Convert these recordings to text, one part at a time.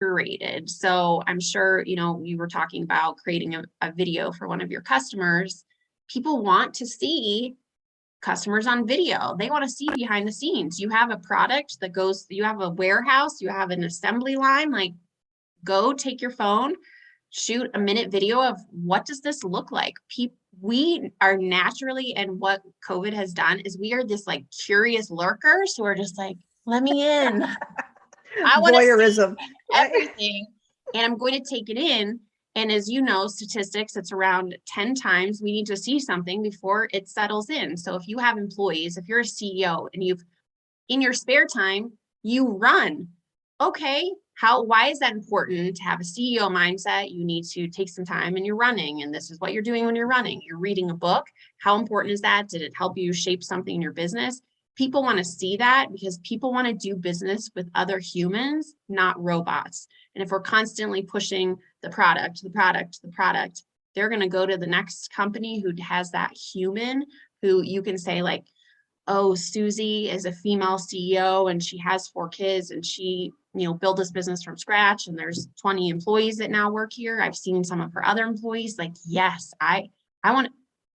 curated. So I'm sure, you were talking about creating a video for one of your customers. People want to see customers on video. They want to see behind the scenes. You have a product that goes, you have a warehouse, you have an assembly line, like go take your phone, shoot a minute video of what does this look like? We are naturally, and what COVID has done is we are this like curious lurkers who are just like, let me in. I want to Voyeurism, see everything, and I'm going to take it in. And as you know, statistics, it's around 10 times we need to see something before it settles in. So if you have employees, if you're a CEO and you've in your spare time, you run. Okay, why is that important to have a CEO mindset? You need to take some time and you're running, and this is what you're doing when you're running. You're reading a book. How important is that? Did it help you shape something in your business? People want to see that because people want to do business with other humans, not robots. And if we're constantly pushing the product, they're going to go to the next company who has that human, who you can say like, oh, Susie is a female CEO and she has 4 kids and she, built this business from scratch and there's 20 employees that now work here. I've seen some of her other employees. Like, yes, I want,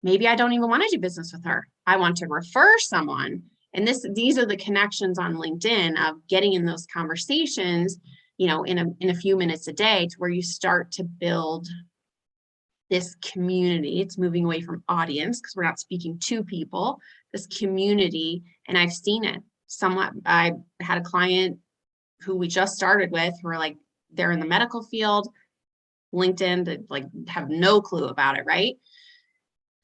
maybe I don't even want to do business with her. I want to refer someone. And these are the connections on LinkedIn of getting in those conversations, in a few minutes a day, to where you start to build this community. It's moving away from audience because we're not speaking to people, this community. And I've seen it somewhat. I had a client who we just started with who are like, they're in the medical field, LinkedIn, that like have no clue about it, right?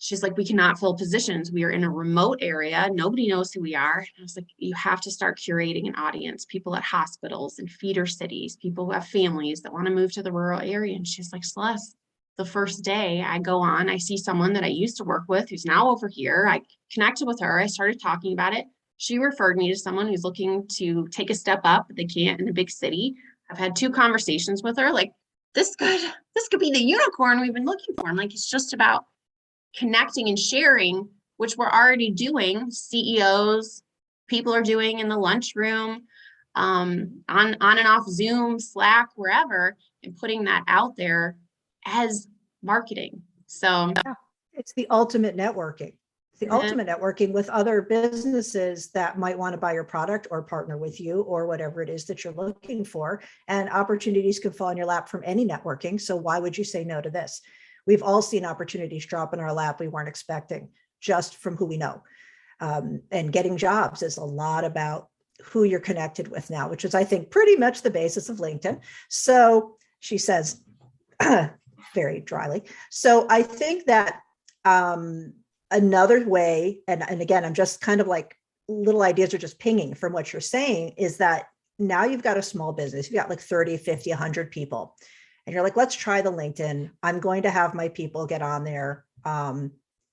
She's like, we cannot fill positions. We are in a remote area. Nobody knows who we are. And I was like, you have to start curating an audience, people at hospitals and feeder cities, people who have families that want to move to the rural area. And she's like, Celeste, the first day I go on, I see someone that I used to work with who's now over here. I connected with her. I started talking about it. She referred me to someone who's looking to take a step up, but they can't in a big city. I've had 2 conversations with her. Like, this could be the unicorn we've been looking for. I'm like, it's just about connecting and sharing, which we're already doing. CEOs, people are doing in the lunchroom, on and off Zoom, Slack, wherever, and putting that out there as marketing. So yeah, it's the ultimate networking. It's the ultimate networking with other businesses that might want to buy your product or partner with you or whatever it is that you're looking for. And opportunities can fall in your lap from any networking. So why would you say no to this? We've all seen opportunities drop in our lap we weren't expecting just from who we know. And getting jobs is a lot about who you're connected with now, which is, I think, pretty much the basis of LinkedIn. So she says, very dryly. So I think that another way, and again, I'm just kind of like little ideas are just pinging from what you're saying, is that now you've got a small business, you've got like 30, 50, 100 people. And you're like, let's try the LinkedIn. I'm going to have my people get on there.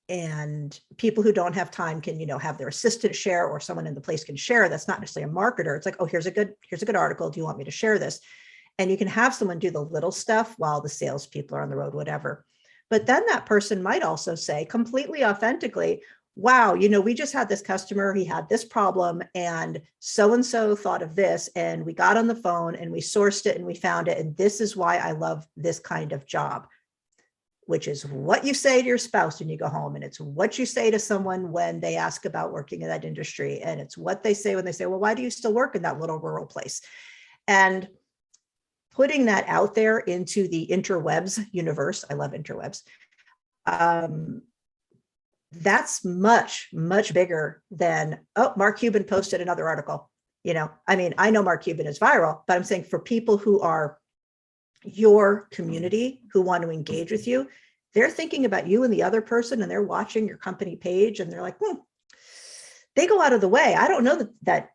And people who don't have time can, have their assistant share, or someone in the place can share. That's not necessarily a marketer. It's like, oh, here's a good article. Do you want me to share this? And you can have someone do the little stuff while the salespeople are on the road, whatever. But then that person might also say completely authentically, wow, we just had this customer, he had this problem, and so thought of this, and we got on the phone and we sourced it and we found it. And this is why I love this kind of job, which is what you say to your spouse when you go home. And it's what you say to someone when they ask about working in that industry. And it's what they say when they say, well, why do you still work in that little rural place? And putting that out there into the interwebs universe, I love interwebs, that's much, much bigger than, oh, Mark Cuban posted another article. I know Mark Cuban is viral, but I'm saying for people who are your community, who want to engage with you, they're thinking about you and the other person, and they're watching your company page, and they're like, they go out of the way. I don't know that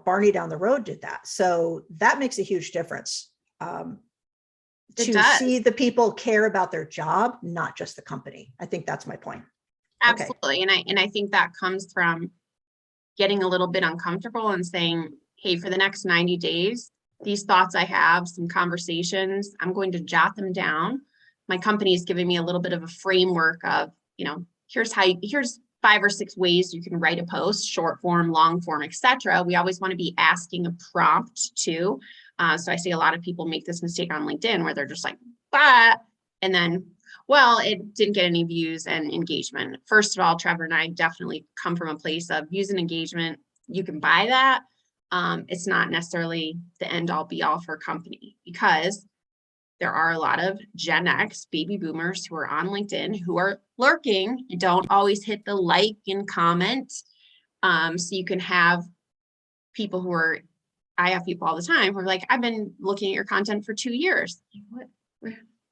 Barney down the road did that. So that makes a huge difference. To see the people care about their job, not just the company. I think that's my point. Absolutely. Okay. And I think that comes from getting a little bit uncomfortable and saying, hey, for the next 90 days, these thoughts I have, some conversations, I'm going to jot them down. My company is giving me a little bit of a framework of, here's 5 or 6 ways you can write a post, short form, long form, etc. We always want to be asking a prompt too. So I see a lot of people make this mistake on LinkedIn where they're just like, bah, and then, well, it didn't get any views and engagement. First of all, Trevor and I definitely come from a place of views and engagement. You can buy that. It's not necessarily the end all be all for a company, because there are a lot of Gen X baby boomers who are on LinkedIn who are lurking. You don't always hit the like and comment. So you can have people who are, I have people all the time who are like, I've been looking at your content for 2 years. What,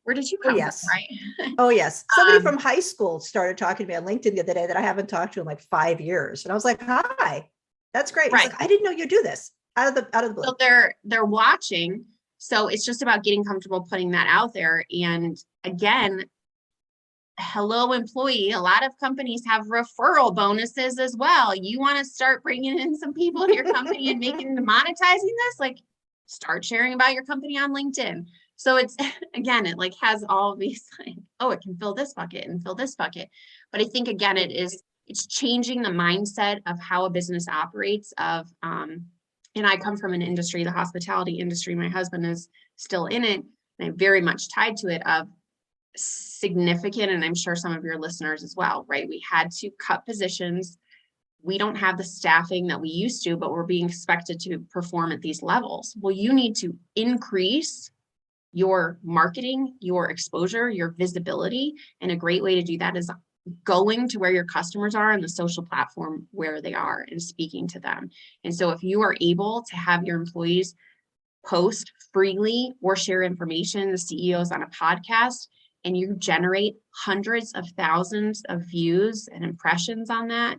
where did you Oh, come yes. from, right? Oh, yes. Somebody from high school started talking to me on LinkedIn the other day that I haven't talked to in like 5 years. And I was like, hi, that's great. He's Right. like, I didn't know you do this out of the blue. So they're watching. So it's just about getting comfortable putting that out there. And again, hello employee, a lot of companies have referral bonuses as well. You want to start bringing in some people to your company and monetizing this, like start sharing about your company on LinkedIn. So it's, again, it like has all of these like, oh, it can fill this bucket and fill this bucket. But I think again, it's changing the mindset of how a business operates of, and I come from an industry, the hospitality industry. My husband is still in it, and I'm very much tied to it, of significant, and I'm sure some of your listeners as well, right? We had to cut positions. We don't have the staffing that we used to, but we're being expected to perform at these levels. Well, you need to increase your marketing, your exposure, your visibility. And a great way to do that is going to where your customers are and the social platform where they are and speaking to them. And so if you are able to have your employees post freely or share information, the CEOs on a podcast, and you generate hundreds of thousands of views and impressions on that,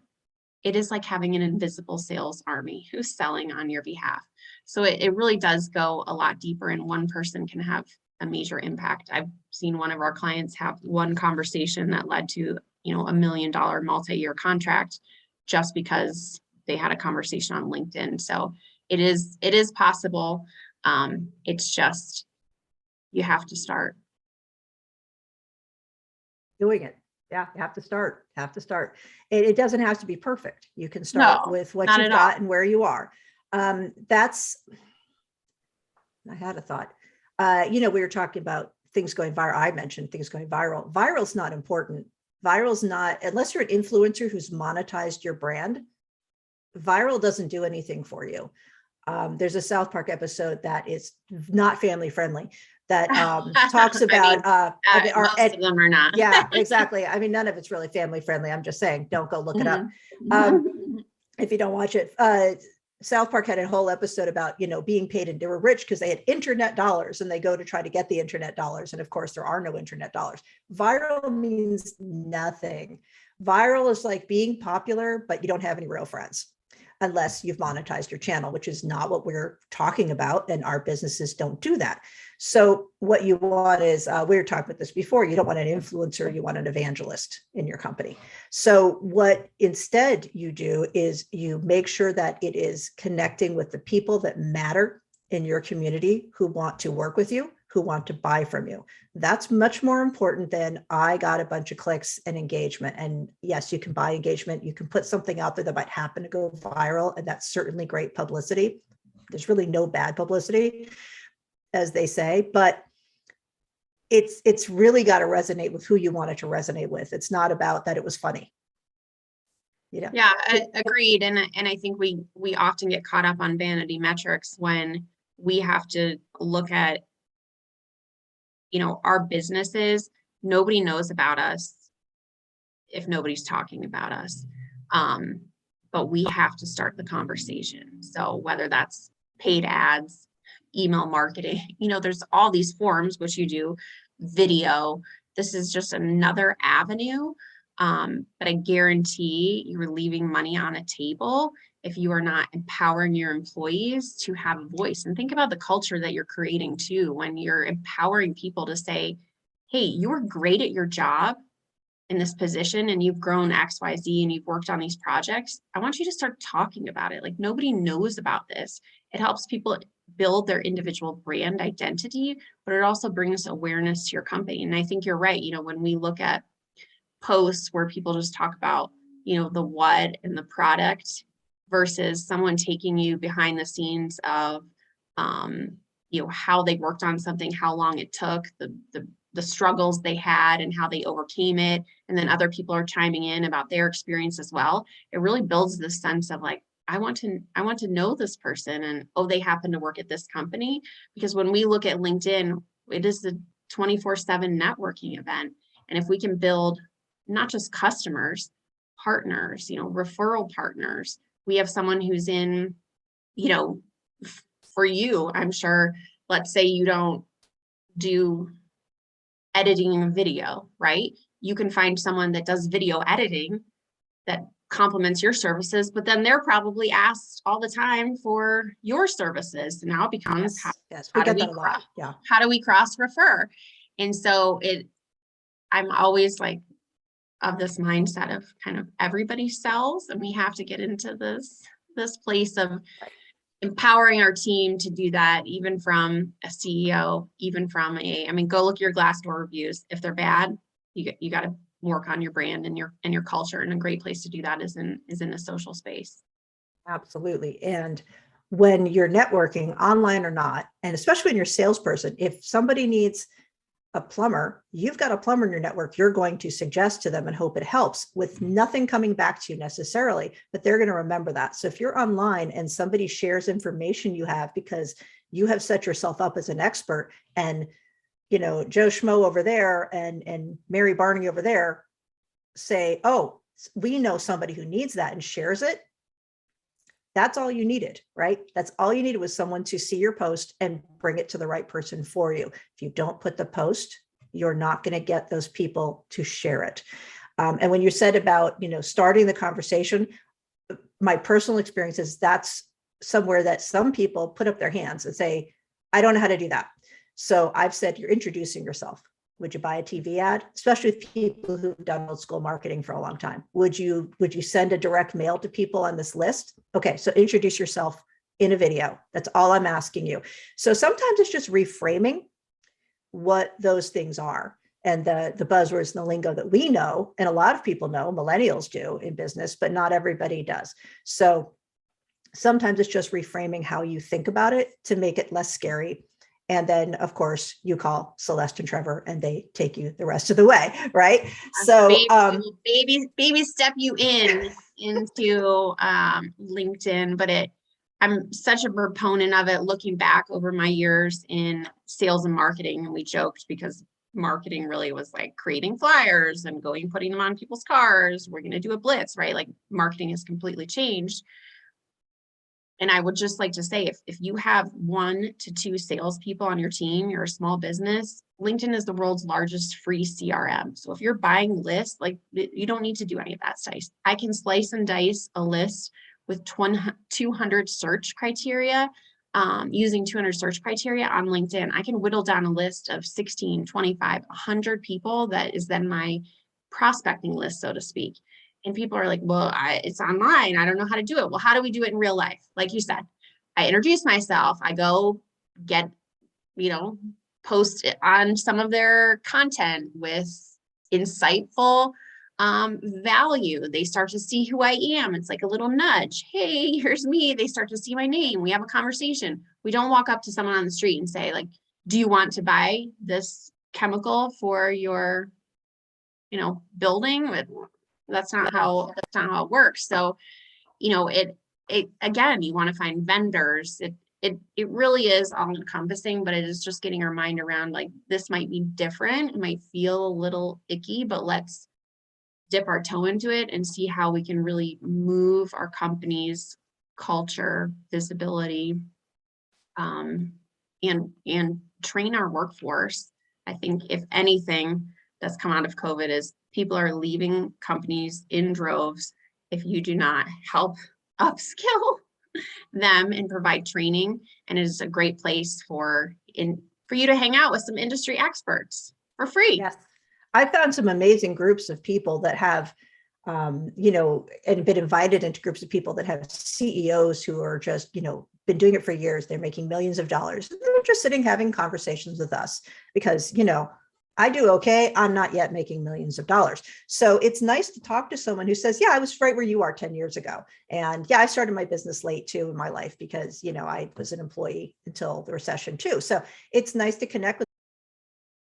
it is like having an invisible sales army who's selling on your behalf. So it really does go a lot deeper, and one person can have a major impact. I've seen one of our clients have one conversation that led to, $1 million multi-year contract just because they had a conversation on LinkedIn. So it is possible. It's just, you have to start Doing it. Yeah, you have to start. It doesn't have to be perfect. You can start with what you've got and where you are. I had a thought. We were talking about things going viral. I mentioned things going viral. Viral's not important. Viral's not, unless you're an influencer who's monetized your brand, viral doesn't do anything for you. There's a South Park episode that is not family friendly that talks about most of them are not. Yeah, exactly. I mean, none of it's really family friendly. I'm just saying, don't go look it up if you don't watch it. South Park had a whole episode about, being paid, and they were rich because they had internet dollars, and they go to try to get the internet dollars. And of course, there are no internet dollars. Viral means nothing. Viral is like being popular, but you don't have any real friends unless you've monetized your channel, which is not what we're talking about. And our businesses don't do that. So what you want is, we were talking about this before, you don't want an influencer, you want an evangelist in your company. So what instead you do is you make sure that it is connecting with the people that matter in your community, who want to work with you, who want to buy from you. That's much more important than I got a bunch of clicks and engagement. And yes, you can buy engagement. You can put something out there that might happen to go viral, and that's certainly great publicity. There's really no bad publicity, as they say, but it's really got to resonate with who you want it to resonate with. It's not about that it was funny. Yeah, agreed. And I think we often get caught up on vanity metrics when we have to look at, our businesses. Nobody knows about us if nobody's talking about us. But we have to start the conversation. So whether that's paid ads, email marketing, there's all these forms, which you do, video. This is just another avenue. But I guarantee you're leaving money on a table if you are not empowering your employees to have a voice. And think about the culture that you're creating too, when you're empowering people to say, hey, you were great at your job in this position and you've grown XYZ and you've worked on these projects. I want you to start talking about it. Like, nobody knows about this. It helps people build their individual brand identity, but it also brings awareness to your company. And I think you're right. When we look at posts where people just talk about, the what and the product versus someone taking you behind the scenes of, how they worked on something, how long it took, the struggles they had and how they overcame it. And then other people are chiming in about their experience as well. It really builds this sense of like, I want to know this person, and oh, they happen to work at this company. Because when we look at LinkedIn, it is the 24/7 networking event. And if we can build not just customers, partners, referral partners, we have someone who's in, for you, I'm sure, let's say you don't do editing a video, right? You can find someone that does video editing that complements your services, but then they're probably asked all the time for your services. And now it becomes we get that a lot. Yeah. How do we cross refer? And so I'm always like of this mindset of kind of everybody sells, and we have to get into this place of empowering our team to do that, even from a CEO, even from go look at your Glassdoor reviews. If they're bad, you got to work on your brand and your culture. And a great place to do that is in a social space. Absolutely. And when you're networking, online or not, and especially when you're a salesperson, if somebody needs a plumber, you've got a plumber in your network, you're going to suggest to them and hope it helps, with nothing coming back to you necessarily, but they're going to remember that. So if you're online and somebody shares information you have because you have set yourself up as an expert, and Joe Schmo over there and Mary Barney over there say, oh, we know somebody who needs that, and shares it. That's all you needed, right? That's all you needed, was someone to see your post and bring it to the right person for you. If you don't put the post, you're not going to get those people to share it. And when you said about, starting the conversation, my personal experience is that's somewhere that some people put up their hands and say, I don't know how to do that. So I've said, you're introducing yourself. Would you buy a TV ad? Especially with people who've done old school marketing for a long time. Would you send a direct mail to people on this list? Okay, so introduce yourself in a video. That's all I'm asking you. So sometimes it's just reframing what those things are, and the buzzwords and the lingo that we know, and a lot of people know, millennials do in business, but not everybody does. So sometimes it's just reframing how you think about it to make it less scary. And then, of course, you call Celeste and Trevor, and they take you the rest of the way, right? So, baby step you into LinkedIn, but I'm such a proponent of it. Looking back over my years in sales and marketing, and we joked because marketing really was like creating flyers and putting them on people's cars. We're going to do a blitz, right? Like marketing has completely changed. And I would just like to say, if you have 1 to 2 salespeople on your team, you're a small business, LinkedIn is the world's largest free CRM. So if you're buying lists, like you don't need to do any of that stuff. I can slice and dice a list with 200 search criteria, using 200 search criteria on LinkedIn. I can whittle down a list of 16, 25, 100 people that is then my prospecting list, so to speak. And people are like, well, it's online. I don't know how to do it. Well, how do we do it in real life? Like you said, I introduce myself. I go get, post on some of their content with insightful value. They start to see who I am. It's like a little nudge. Hey, here's me. They start to see my name. We have a conversation. We don't walk up to someone on the street and say, like, do you want to buy this chemical for your, building? That's not how it works. So, it again, you want to find vendors. It really is all encompassing, but it is just getting our mind around, like, this might be different. It might feel a little icky, but let's dip our toe into it and see how we can really move our company's culture, visibility, and train our workforce. I think if anything that's come out of COVID is people are leaving companies in droves if you do not help upskill them and provide training. And it is a great place for you to hang out with some industry experts for free. Yes. I found some amazing groups of people that have, and been invited into groups of people that have CEOs who are just, been doing it for years. They're making millions of dollars. They're just sitting having conversations with us because, I do okay. I'm not yet making millions of dollars. So it's nice to talk to someone who says, yeah, I was right where you are 10 years ago. And yeah, I started my business late too in my life because, I was an employee until the recession too. So it's nice to connect with